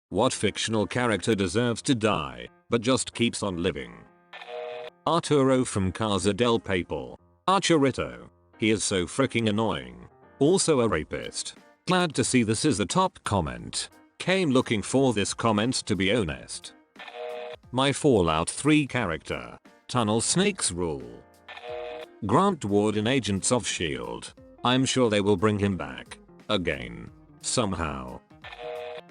What fictional character deserves to die, but just keeps on living? Arturo from Casa del Papel. Arturito. He is so freaking annoying. Also a rapist. Glad to see this is the top comment. Came looking for this comment to be honest. My Fallout 3 character. Tunnel Snakes rule. Grant Ward in Agents of S.H.I.E.L.D. I'm sure they will bring him back. Again. Somehow.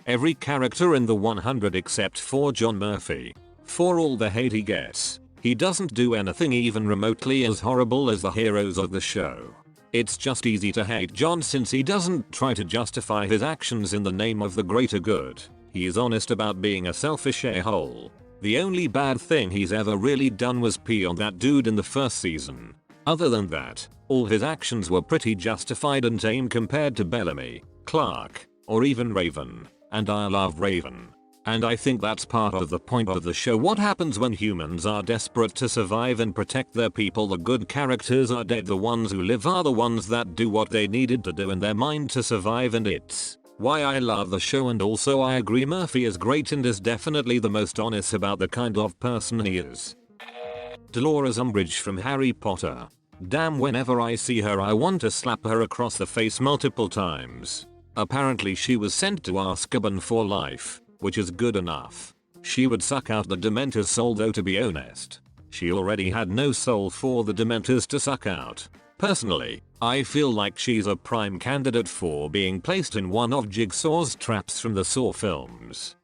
Every character in the 100 except for John Murphy. For all the hate he gets, he doesn't do anything even remotely as horrible as the heroes of the show. It's just easy to hate John since he doesn't try to justify his actions in the name of the greater good. He is honest about being a selfish a-hole. The only bad thing he's ever really done was pee on that dude in the first season. Other than that, all his actions were pretty justified and tame compared to Bellamy, Clark, or even Raven. And I love Raven. And I think that's part of the point of the show. What happens when humans are desperate to survive and protect their people? The good characters are dead. The ones who live are the ones that do what they needed to do in their mind to survive, and it's why I love the show. And also I agree Murphy is great and is definitely the most honest about the kind of person he is. Dolores Umbridge from Harry Potter. Damn, whenever I see her I want to slap her across the face multiple times. Apparently she was sent to Azkaban for life, which is good enough. She would suck out the Dementor's soul though, to be honest. She already had no soul for the Dementors to suck out. Personally, I feel like she's a prime candidate for being placed in one of Jigsaw's traps from the Saw films.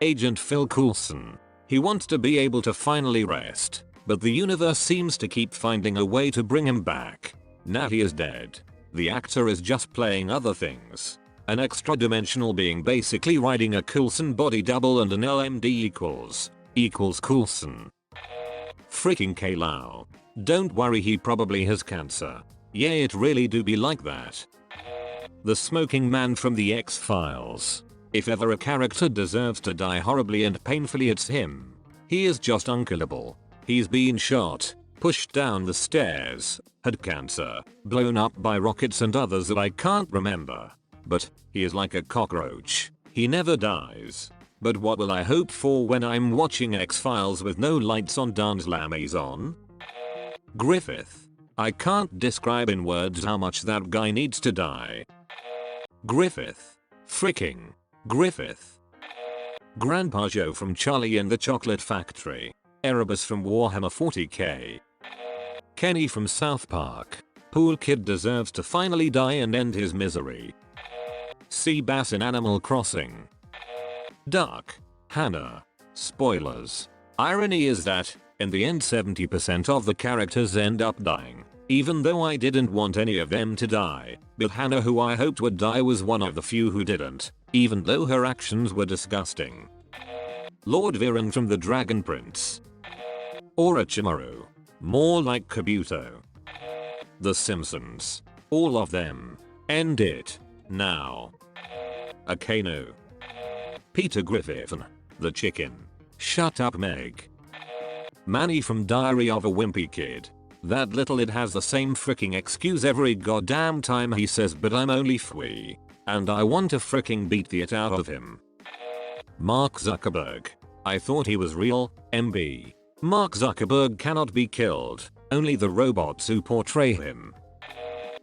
Agent Phil Coulson. He wants to be able to finally rest, but the universe seems to keep finding a way to bring him back. Now he is dead. The actor is just playing other things. An extra-dimensional being basically riding a Coulson body double, and an LMD equals Coulson. Freaking Kaylau. Don't worry, he probably has cancer. Yeah, it really do be like that. The smoking man from the X-Files. If ever a character deserves to die horribly and painfully, it's him. He is just unkillable. He's been shot, pushed down the stairs, had cancer, blown up by rockets and others that I can't remember. But he is like a cockroach. He never dies. But what will I hope for when I'm watching X-Files with no lights on? Dance Lammy's on? Griffith. I can't describe in words how much that guy needs to die. Griffith. Freaking Griffith. Grandpa Joe from Charlie and the Chocolate Factory. Erebus from Warhammer 40k. Kenny from South Park. Pool Kid deserves to finally die and end his misery. Seabass in Animal Crossing. Duck. Hannah. Spoilers. Irony is that, in the end 70% of the characters end up dying. Even though I didn't want any of them to die, but Hannah, who I hoped would die, was one of the few who didn't, even though her actions were disgusting. Lord Viren from the Dragon Prince. Orochimaru. More like Kabuto. The Simpsons. All of them. End it. Now. Akainu. Peter Griffin. The chicken. Shut up, Meg. Manny from Diary of a Wimpy Kid. That little id has the same freaking excuse every goddamn time he says, but I'm only 3. And I want to freaking beat the it out of him. Mark Zuckerberg. I thought he was real, MB. Mark Zuckerberg cannot be killed, only the robots who portray him.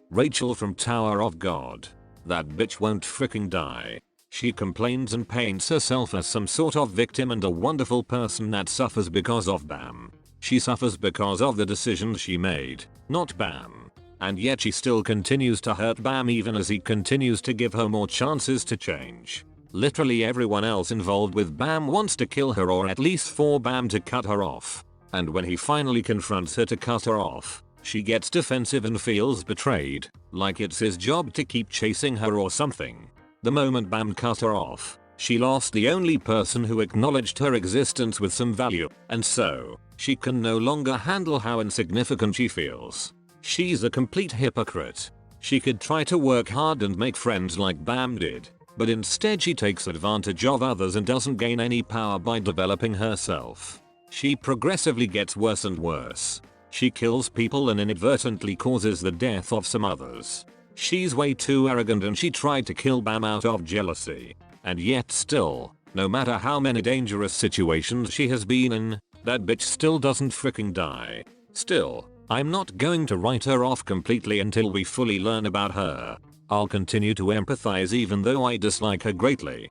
Rachel from Tower of God. That bitch won't freaking die. She complains and paints herself as some sort of victim and a wonderful person that suffers because of Bam. She suffers because of the decisions she made, not Bam. And yet she still continues to hurt Bam even as he continues to give her more chances to change. Literally everyone else involved with Bam wants to kill her, or at least for Bam to cut her off. And when he finally confronts her to cut her off, she gets defensive and feels betrayed, like it's his job to keep chasing her or something. The moment Bam cut her off, she lost the only person who acknowledged her existence with some value, and so, she can no longer handle how insignificant she feels. She's a complete hypocrite. She could try to work hard and make friends like Bam did, but instead she takes advantage of others and doesn't gain any power by developing herself. She progressively gets worse and worse. She kills people and inadvertently causes the death of some others. She's way too arrogant and she tried to kill Bam out of jealousy. And yet still, no matter how many dangerous situations she has been in, that bitch still doesn't freaking die. Still, I'm not going to write her off completely until we fully learn about her. I'll continue to empathize even though I dislike her greatly.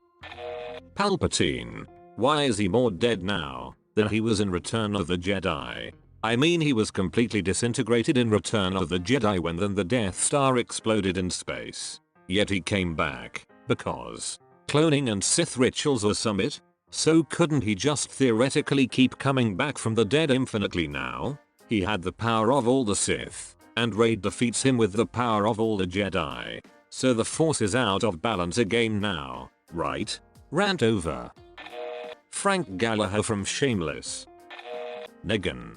Palpatine. Why is he more dead now than he was in Return of the Jedi? I mean, he was completely disintegrated in Return of the Jedi when then the Death Star exploded in space. Yet he came back because cloning and Sith rituals or summit? So couldn't he just theoretically keep coming back from the dead infinitely now? He had the power of all the Sith, and Rey defeats him with the power of all the Jedi. So the Force is out of balance again now, right? Rant over. Frank Gallagher from Shameless. Negan.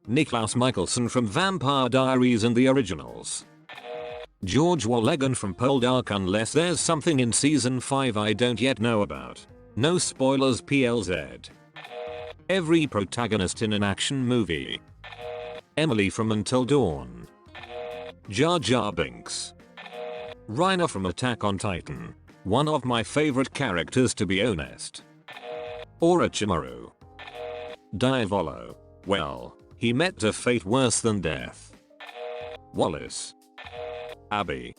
Niklaus Michelson from Vampire Diaries and the Originals. George Wallegan from Poldark unless there's something in season 5 I don't yet know about. No spoilers PLZ. Every protagonist in an action movie. Emily from Until Dawn. Jar Jar Binks. Reiner from Attack on Titan. One of my favorite characters to be honest. Orochimaru. Diavolo. Well, he met a fate worse than death. Wallace. Abby.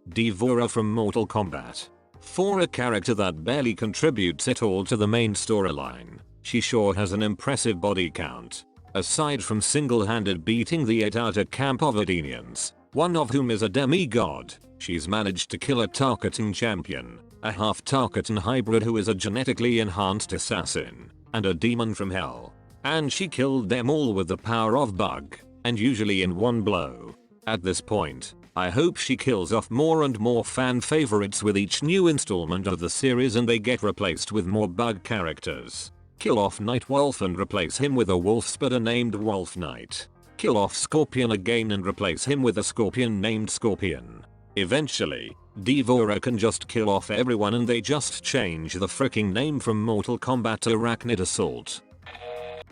D'Vorah from Mortal Kombat. For a character that barely contributes at all to the main storyline, she sure has an impressive body count. Aside from single-handed beating the 8-outer camp of Edenians, one of whom is a demigod, she's managed to kill a Tarkatan champion, a half-Tarkatan hybrid who is a genetically enhanced assassin, and a demon from hell. And she killed them all with the power of Bug, and usually in one blow. At this point, I hope she kills off more and more fan favorites with each new installment of the series and they get replaced with more Bug characters. Kill off Nightwolf and replace him with a wolf spitter named Wolf Knight. Kill off Scorpion again and replace him with a Scorpion named Scorpion. Eventually, D'Vorah can just kill off everyone and they just change the freaking name from Mortal Kombat to Arachnid Assault.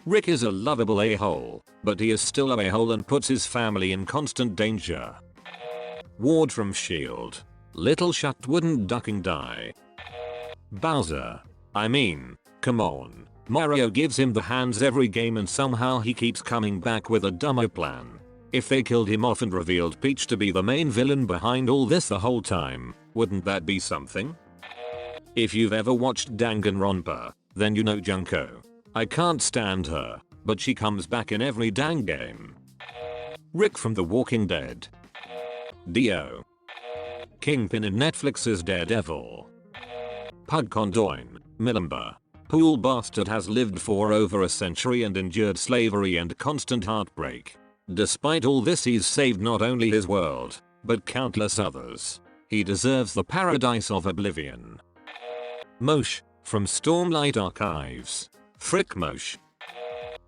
Rick is a lovable a-hole, but he is still a a-hole and puts his family in constant danger. Ward from S.H.I.E.L.D. Little shut wouldn't ducking die. Bowser. I mean, come on. Mario gives him the hands every game and somehow he keeps coming back with a dumber plan. If they killed him off and revealed Peach to be the main villain behind all this the whole time, wouldn't that be something? If you've ever watched Danganronpa, then you know Junko. I can't stand her, but she comes back in every dang game. Rick from The Walking Dead. Dio. Kingpin in Netflix's Daredevil. Pug Condoin, Milimba. Pool bastard has lived for over a century and endured slavery and constant heartbreak. Despite all this, he's saved not only his world, but countless others. He deserves the paradise of oblivion. Mosh, from Stormlight Archives. Frick Mosh.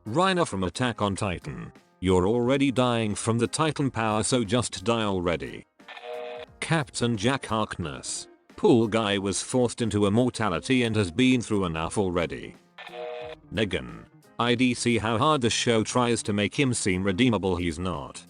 Reiner from Attack on Titan. You're already dying from the Titan power, so just die already. Captain Jack Harkness. Poor guy was forced into immortality and has been through enough already. Negan. I'd see how hard the show tries to make him seem redeemable, he's not.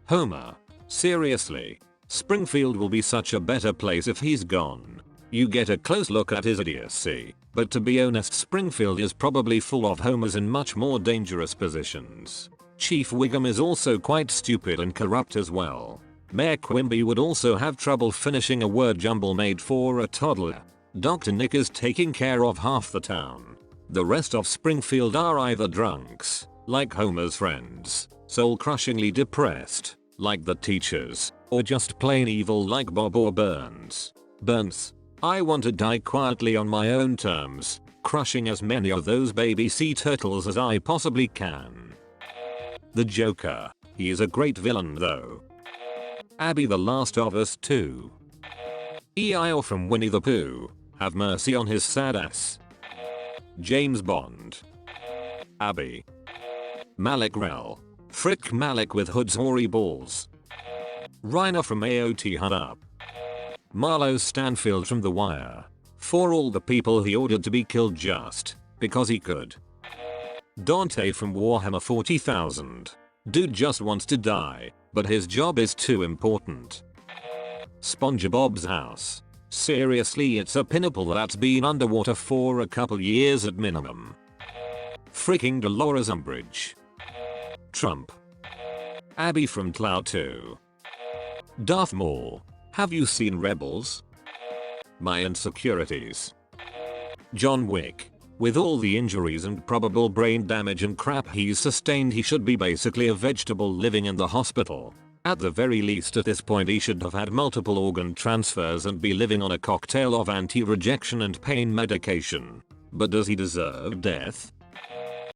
Homer. Seriously. Springfield will be such a better place if he's gone. You get a close look at his idiocy, but to be honest, Springfield is probably full of Homers in much more dangerous positions. Chief Wiggum is also quite stupid and corrupt as well. Mayor Quimby would also have trouble finishing a word jumble made for a toddler. Dr. Nick is taking care of half the town. The rest of Springfield are either drunks, like Homer's friends, soul-crushingly depressed, like the teachers, or just plain evil like Bob or Burns. Burns. I want to die quietly on my own terms, crushing as many of those baby sea turtles as I possibly can. The Joker. He is a great villain though. Abby the Last of Us 2. Eeyore from Winnie the Pooh. Have mercy on his sad ass. James Bond. Abby. Malik Rel. Frick Malik with Hood's hoary balls. Reiner from AOT Hunt Up. Marlo Stanfield from The Wire. For all the people he ordered to be killed just because he could. Dante from Warhammer 40,000. Dude just wants to die, but his job is too important. SpongeBob's house. Seriously, it's a pinnacle that's been underwater for a couple years at minimum. Freaking Dolores Umbridge. Trump. Abby from Cloud 2. Darth Maul. Have you seen Rebels? My insecurities. John Wick. With all the injuries and probable brain damage and crap he's sustained, he should be basically a vegetable living in the hospital. At the very least at this point he should have had multiple organ transfers and be living on a cocktail of anti-rejection and pain medication. But does he deserve death?